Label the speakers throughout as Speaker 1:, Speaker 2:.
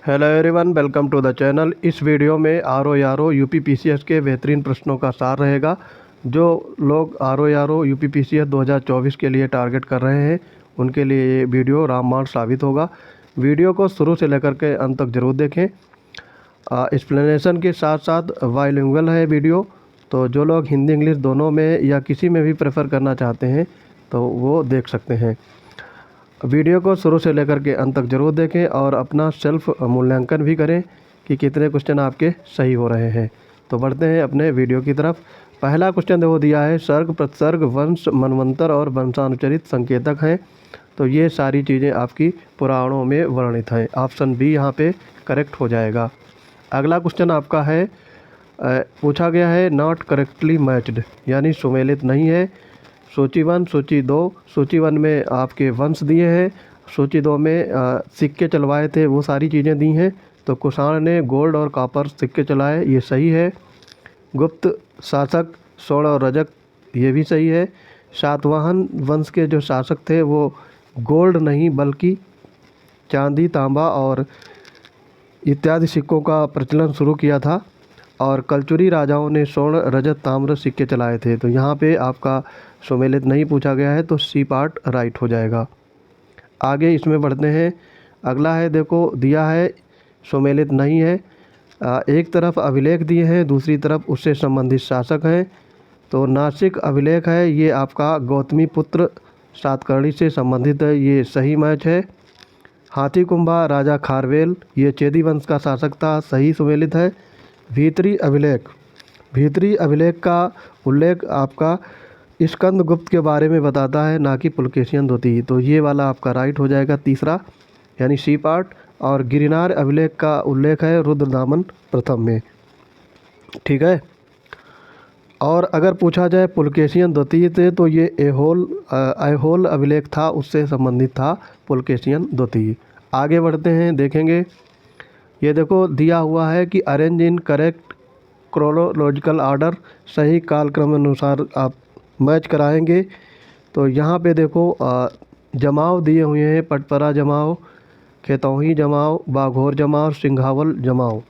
Speaker 1: Hello everyone, welcome to the channel. इस video में R O UPPCS के बेहतरीन प्रश्नों का सार रहेगा। जो लोग आर ओ यूपीपीसीएस 2024 के लिए टारगेट कर रहे हैं उनके लिए ये वीडियो रामबाण साबित होगा। वीडियो को शुरू से लेकर के अंत तक ज़रूर देखें। एक्सप्लेनेशन के साथ साथ बाइलिंगुअल है वीडियो, तो जो लोग हिंदी इंग्लिश दोनों में या किसी में भी प्रेफर करना चाहते हैं तो वो देख सकते हैं। वीडियो को शुरू से लेकर के अंत तक ज़रूर देखें और अपना सेल्फ मूल्यांकन भी करें कि कितने क्वेश्चन आपके सही हो रहे हैं। तो बढ़ते हैं अपने वीडियो की तरफ। पहला क्वेश्चन देखो दिया है, सर्ग प्रतिसर्ग वंश मनवंतर और वंशानुचरित संकेतक हैं। तो ये सारी चीज़ें आपकी पुराणों में वर्णित हैं। ऑप्शन बी यहाँ पे करेक्ट हो जाएगा। अगला क्वेश्चन आपका है, पूछा गया है नॉट करेक्टली मैच्ड, यानी सुमेलित नहीं है। सूची 1, सूची 2। सूची 1 में आपके वंश दिए हैं, सूची 2 में सिक्के चलवाए थे, वो सारी चीज़ें दी हैं। तो कुषाण ने गोल्ड और कॉपर सिक्के चलाए, ये सही है। गुप्त शासक स्वर्ण और रजक, ये भी सही है। सातवाहन वंश के जो शासक थे वो गोल्ड नहीं बल्कि चांदी, तांबा और इत्यादि सिक्कों का प्रचलन शुरू किया था। और कलचुरी राजाओं ने स्वर्ण, रजत, ताम्र सिक्के चलाए थे। तो यहाँ पे आपका सुमेलित नहीं पूछा गया है, तो सी पार्ट राइट हो जाएगा। आगे इसमें बढ़ते हैं। अगला है, देखो दिया है सुमेलित नहीं है। एक तरफ अभिलेख दिए हैं, दूसरी तरफ उससे संबंधित शासक हैं। तो नासिक अभिलेख है, ये आपका गौतमी पुत्र सातकर्णी से संबंधित है, ये सही मैच है। हाथी कुंभा राजा खारवेल, ये चेदी वंश का शासक था, सही सुमेलित है। भीतरी अभिलेख, भीतरी अभिलेख का उल्लेख आपका स्कंद गुप्त के बारे में बताता है, ना कि पुलकेशियन द्वितीय। तो ये वाला आपका राइट हो जाएगा, तीसरा यानी सी पार्ट। और गिरनार अभिलेख का उल्लेख है रुद्रदामन प्रथम में, ठीक है। और अगर पूछा जाए पुलकेशियन द्वितीय से, तो ये ऐहोल अभिलेख था, उससे संबंधित था पुलकेशियन द्वितीय। आगे बढ़ते हैं, देखेंगे। ये देखो दिया हुआ है कि arrange in correct chronological order, सही कालक्रम अनुसार आप मैच कराएंगे। तो यहाँ पे देखो जमाव दिए हुए हैं, पटपरा जमाव, खेतौही जमाव, बाघोर जमाव, सिंघावल जमाव।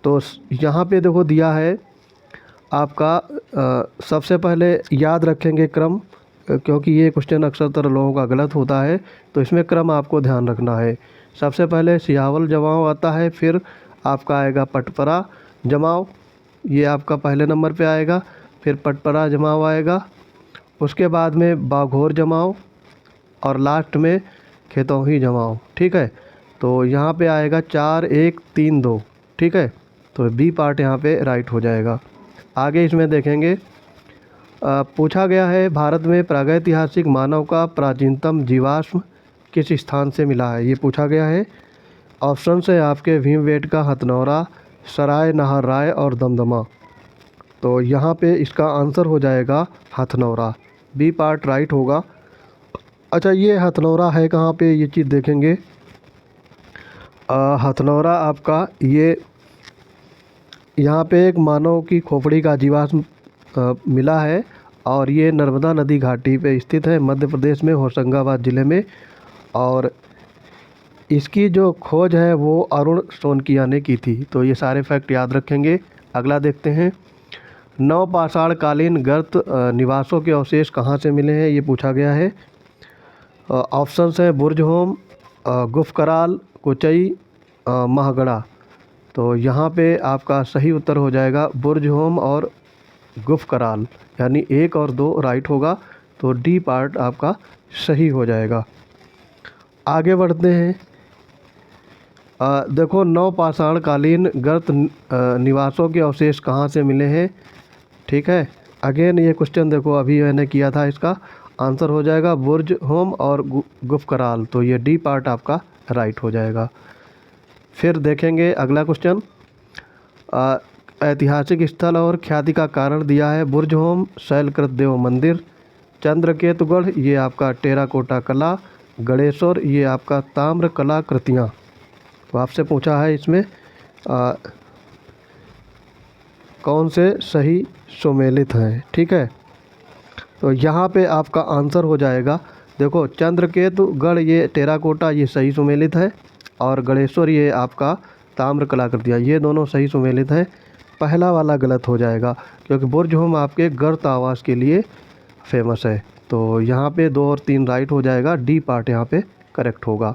Speaker 1: तो यहाँ पे देखो दिया है आपका सबसे पहले याद रखेंगे क्रम, क्योंकि ये क्वेश्चन अक्सर लोगों का गलत होता है, तो इसमें क्रम आपको ध्यान रखना है। सबसे पहले सिहावल जमाव आता है, फिर आपका आएगा पटपरा जमाव, ये आपका पहले नंबर पे आएगा। फिर पटपरा जमाव आएगा, उसके बाद में बाघोर जमाव और लास्ट में खेतौही जमाव, ठीक है। तो यहाँ पे आएगा 4, 1, 3, 2, ठीक है। तो बी पार्ट यहाँ पे राइट हो जाएगा। आगे इसमें देखेंगे। पूछा गया है भारत में प्रागैतिहासिक मानव का प्राचीनतम जीवाश्म किस स्थान से मिला है, ये पूछा गया है। ऑप्शन है आपके भीमबेटका, हथनौरा, सराय नहार और दमदमा। तो यहाँ पे इसका आंसर हो जाएगा हथनौरा, बी पार्ट राइट होगा। अच्छा, ये हथनौरा है कहाँ पे, ये चीज़ देखेंगे। हथनौरा आपका ये यहाँ पे एक मानव की खोपड़ी का जीवाश्म मिला है, और ये नर्मदा नदी घाटी पे स्थित है, मध्य प्रदेश में होशंगाबाद ज़िले में। और इसकी जो खोज है वो अरुण सोनकिया ने की थी। तो ये सारे फैक्ट याद रखेंगे। अगला देखते हैं। नवपाषाणकालीन गर्त निवासों के अवशेष कहाँ से मिले हैं, ये पूछा गया है। ऑप्शंस हैं बुर्जहोम, गुफकराल, कोचई, महगड़ा। तो यहाँ पे आपका सही उत्तर हो जाएगा बुर्जहोम और गुफकराल, यानी 1 और 2 राइट होगा। तो डी पार्ट आपका सही हो जाएगा। आगे बढ़ते हैं। देखो नवपाषाणकालीन गर्त निवासों के अवशेष कहाँ से मिले हैं, ठीक है। अगेन ये क्वेश्चन देखो अभी मैंने किया था, इसका आंसर हो जाएगा बुर्जहोम और गुफकराल। तो ये डी पार्ट आपका राइट हो जाएगा। फिर देखेंगे अगला क्वेश्चन। ऐतिहासिक स्थल और ख्याति का कारण दिया है बुर्जहोम शैलकृत देव मंदिर, चंद्रकेतुगढ़ ये आपका टेराकोटा कला, गणेश्वर ये आपका ताम्र कला कृतियाँ। तो आपसे पूछा है इसमें कौन से सही सुमेलित हैं, ठीक है। तो यहाँ पे आपका आंसर हो जाएगा, देखो चंद्रकेतुगढ़ ये टेराकोटा ये सही सुमेलित है। और गणेश्वर ये आपका ताम्र कलाकृतियाँ, ये दोनों सही सुमेलित हैं। पहला वाला गलत हो जाएगा क्योंकि बुर्जहोम आपके गर्त आवास के लिए फेमस है। तो यहाँ पे 2 और 3 राइट हो जाएगा, डी पार्ट यहाँ पे करेक्ट होगा।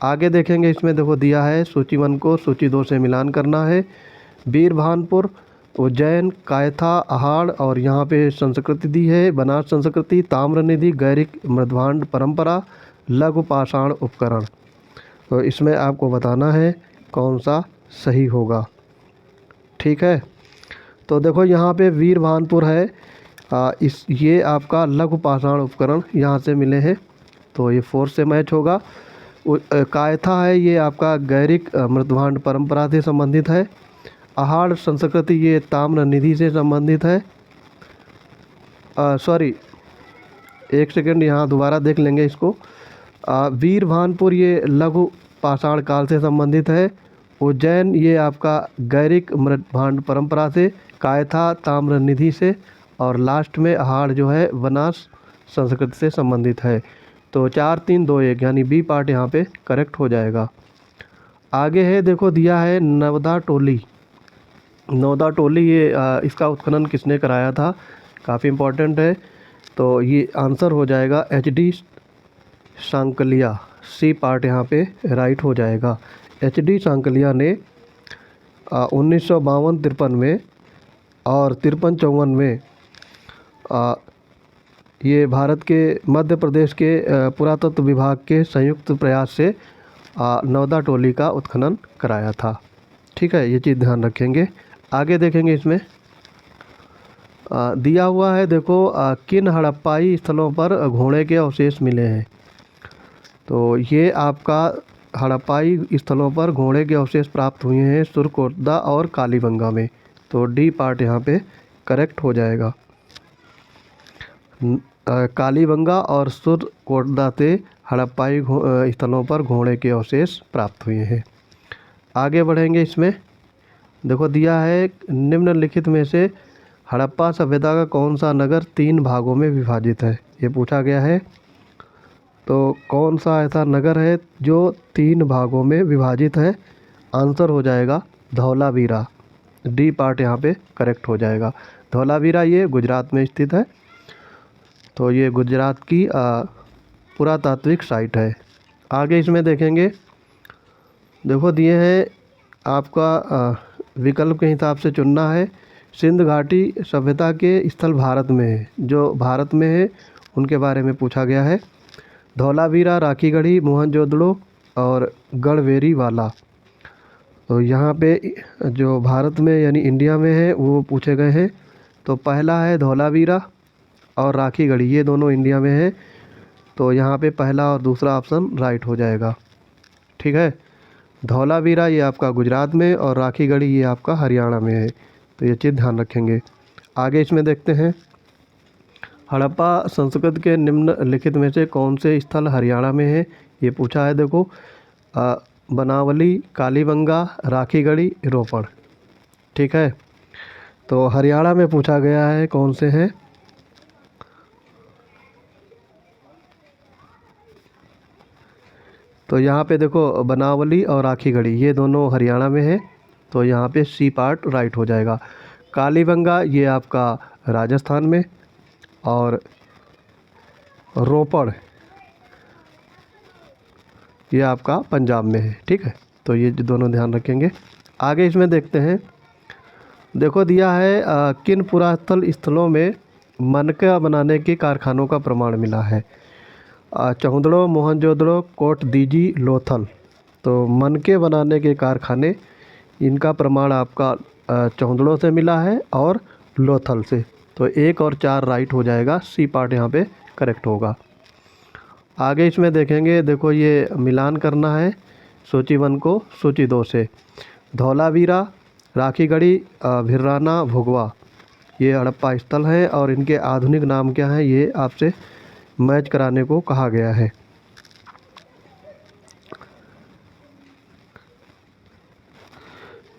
Speaker 1: आगे देखेंगे, इसमें देखो दिया है सूची 1 को सूची 2 से मिलान करना है। वीरभानपुर, उज्जैन, कायथा, अहाड़ और यहाँ पे संस्कृति दी है बनास संस्कृति, ताम्रनिधि, गैरिक मृदभांड परंपरा, लघु पाषाण उपकरण। तो इसमें आपको बताना है कौन सा सही होगा। ठीक है, तो देखो यहाँ पे वीरभानपुर है, ये आपका लघु पाषाण उपकरण यहाँ से मिले हैं, तो ये 4 से मैच होगा। कायथा है, ये आपका गैरिक मृदभांड परंपरा से संबंधित है। अहाड़ संस्कृति ये ताम्र निधि से संबंधित है। सॉरी, एक सेकंड यहाँ दोबारा देख लेंगे इसको। वीरभानपुर ये लघु पाषाण काल से संबंधित है। उज्जैन ये आपका गैरिक मृदभांड परंपरा से, कायथा ताम्र निधि से, और लास्ट में अहाड़ जो है बनास संस्कृति से संबंधित है। तो 4 3 2 1 यानी बी पार्ट यहाँ पे करेक्ट हो जाएगा। आगे है, देखो दिया है नवदा टोली। नवदा टोली ये इसका उत्खनन किसने कराया था, काफ़ी इम्पोर्टेंट है। तो ये आंसर हो जाएगा HD सांकलिया, सी पार्ट यहाँ पे राइट हो जाएगा। HD सांकलिया ने 1952-53 में और 53-54 में ये भारत के मध्य प्रदेश के पुरातत्व विभाग के संयुक्त प्रयास से नवदा टोली का उत्खनन कराया था। ठीक है, ये चीज़ ध्यान रखेंगे। आगे देखेंगे, इसमें दिया हुआ है, देखो किन हड़प्पाई स्थलों पर घोड़े के अवशेष मिले हैं। तो ये आपका हड़प्पाई स्थलों पर घोड़े के अवशेष प्राप्त हुए हैं सुरकोटदा और कालीबंगा में। तो डी पार्ट यहाँ पे करेक्ट हो जाएगा। कालीबंगा और सुरकोटदा से हड़प्पाई स्थलों पर घोड़े के अवशेष प्राप्त हुए हैं। आगे बढ़ेंगे, इसमें देखो दिया है निम्नलिखित में से हड़प्पा सभ्यता का कौन सा नगर 3 भागों में विभाजित है, ये पूछा गया है। तो कौन सा ऐसा नगर है जो 3 भागों में विभाजित है, आंसर हो जाएगा धौलावीरा। डी पार्ट यहाँ पे करेक्ट हो जाएगा। धौलावीरा ये गुजरात में स्थित है। तो ये गुजरात की पुरातात्विक साइट है। आगे इसमें देखेंगे, देखो दिए हैं आपका विकल्प के हिसाब से चुनना है। सिंध घाटी सभ्यता के स्थल भारत में है, जो भारत में है उनके बारे में पूछा गया है। धौलावीरा, राखीगढ़ी, मोहनजोदड़ो और गढ़वेरी वाला। तो यहाँ पे जो भारत में यानी इंडिया में है वो पूछे गए हैं। तो पहला है धौलावीरा और राखीगढ़ी, ये दोनों इंडिया में है। तो यहाँ पे पहला और दूसरा ऑप्शन राइट हो जाएगा। ठीक है, धौलावीरा ये आपका गुजरात में और राखीगढ़ी ये आपका हरियाणा में है। तो ये चीज़ ध्यान रखेंगे। आगे इसमें देखते हैं, हड़प्पा संस्कृति के निम्नलिखित में से कौन से स्थल हरियाणा में है, ये पूछा है। देखो बनावली, कालीबंगा, राखीगढ़ी, रोपड़। ठीक है, तो हरियाणा में पूछा गया है कौन से हैं। तो यहाँ पे देखो बनावली और राखीगढ़ी ये दोनों हरियाणा में है। तो यहाँ पे सी पार्ट राइट हो जाएगा। कालीबंगा ये आपका राजस्थान में और रोपड़ ये आपका पंजाब में है। ठीक है, तो ये दोनों ध्यान रखेंगे। आगे इसमें देखते हैं, देखो दिया है किन पुरातत्व स्थलों में मनका बनाने के कारखानों का प्रमाण मिला है। चौंदड़ो, मोहनजोदड़ो, कोटदीजी, लोथल। तो मनके बनाने के कारखाने, इनका प्रमाण आपका चौंदड़ो से मिला है और लोथल से। तो 1 और 4 राइट हो जाएगा, सी पार्ट यहाँ पे करेक्ट होगा। आगे इसमें देखेंगे, देखो ये मिलान करना है सूची 1 को सूची 2 से। धौलावीरा, राखीगढ़ी, भिर्राना, भुगवा ये हड़प्पा स्थल हैं और इनके आधुनिक नाम क्या हैं ये आपसे मैच कराने को कहा गया है।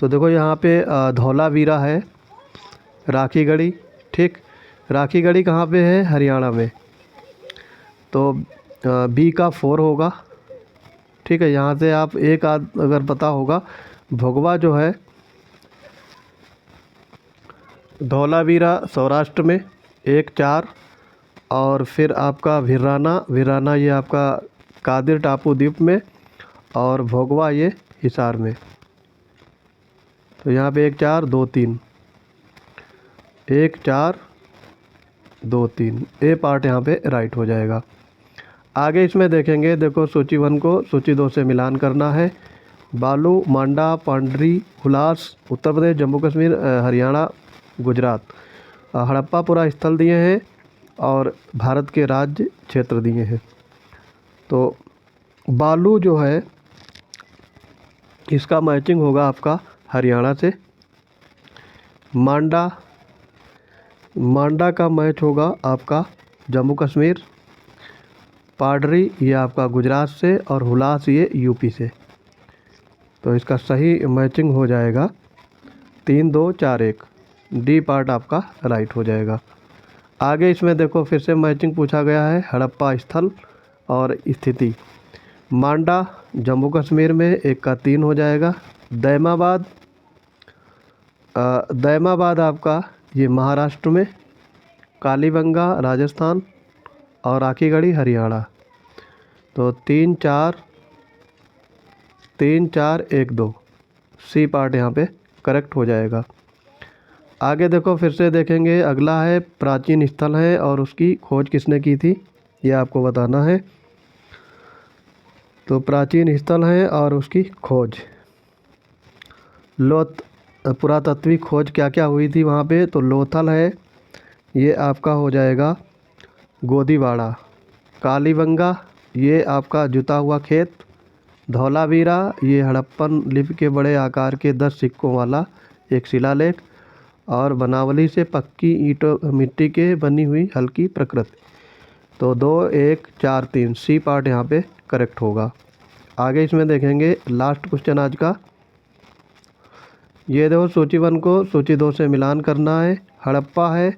Speaker 1: तो देखो यहाँ पे धौलावीरा है, राखीगढ़ी। ठीक, राखीगढ़ी कहाँ पे है, हरियाणा में। तो बी का 4 होगा। ठीक है, यहाँ से आप एक आध अगर पता होगा, भोगवा जो है धौलावीरा सौराष्ट्र में 1-4, और फिर आपका वीराना ये आपका कादिर टापू द्वीप में, और भोगवा ये हिसार में। तो यहाँ पे 1-4-2-3, 1-4-2-3 ए पार्ट यहाँ पे राइट हो जाएगा। आगे इसमें देखेंगे, देखो सूची 1 को सूची 2 से मिलान करना है। बालू, मांडा, पांडरी, हुलास उत्तर प्रदेश, जम्मू कश्मीर, हरियाणा, गुजरात। हड़प्पा पूरा स्थल दिए हैं और भारत के राज्य क्षेत्र दिए हैं। तो बालू जो है इसका मैचिंग होगा आपका हरियाणा से। मांडा का मैच होगा आपका जम्मू कश्मीर। पाडरी ये आपका गुजरात से, और हुलास ये यूपी से। तो इसका सही मैचिंग हो जाएगा 3-2-4-1, डी पार्ट आपका राइट हो जाएगा। आगे इसमें देखो फिर से मैचिंग पूछा गया है, हड़प्पा स्थल और स्थिति। मांडा जम्मू कश्मीर में 1 का 3 हो जाएगा। दैमाबाद आपका ये महाराष्ट्र में। कालीबंगा राजस्थान, और आकीगढ़ी हरियाणा। तो 3-4-1-2 सी पार्ट यहाँ पे करेक्ट हो जाएगा। आगे देखो फिर से देखेंगे, अगला है प्राचीन स्थल है और उसकी खोज किसने की थी, ये आपको बताना है। तो प्राचीन स्थल है और उसकी खोज, पुरातत्विक खोज क्या क्या हुई थी वहाँ पे, तो लोथल है ये आपका हो जाएगा गोदीवाड़ा। कालीबंगा ये आपका जुता हुआ खेत। धौलावीरा ये हड़प्पन लिपि के बड़े आकार के 10 सिक्कों वाला एक शिलालेख। और बनावली से पक्की ईंटों मिट्टी के बनी हुई हल्की प्रकृति। तो 2-1-4-3 सी पार्ट यहाँ पे करेक्ट होगा। आगे इसमें देखेंगे लास्ट क्वेश्चन आज का। ये देखो सूची 1 को सूची 2 से मिलान करना है। हड़प्पा है,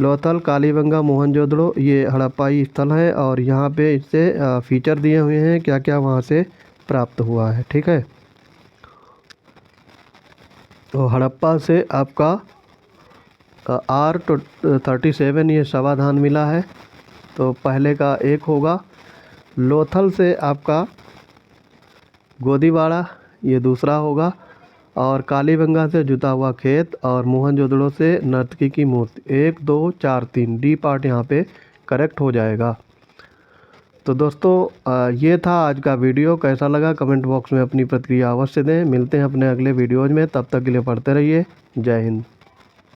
Speaker 1: लोथल, कालीबंगा, मोहनजोदड़ो ये हड़प्पाई स्थल है, और यहाँ पे इससे फीचर दिए हुए हैं क्या क्या वहाँ से प्राप्त हुआ है। ठीक है, तो हड़प्पा से आपका R37 ये समाधान मिला है, तो पहले का 1 होगा। लोथल से आपका गोदीवाड़ा ये दूसरा होगा, और कालीबंगा से जुता हुआ खेत, और मोहनजोदड़ो से नर्तकी की मूर्ति। 1-2-4-3 डी पार्ट यहाँ पे करेक्ट हो जाएगा। तो दोस्तों ये था आज का वीडियो। कैसा लगा कमेंट बॉक्स में अपनी प्रतिक्रिया अवश्य दें। मिलते हैं अपने अगले वीडियोज़ में, तब तक के लिए पढ़ते रहिए। जय हिंद।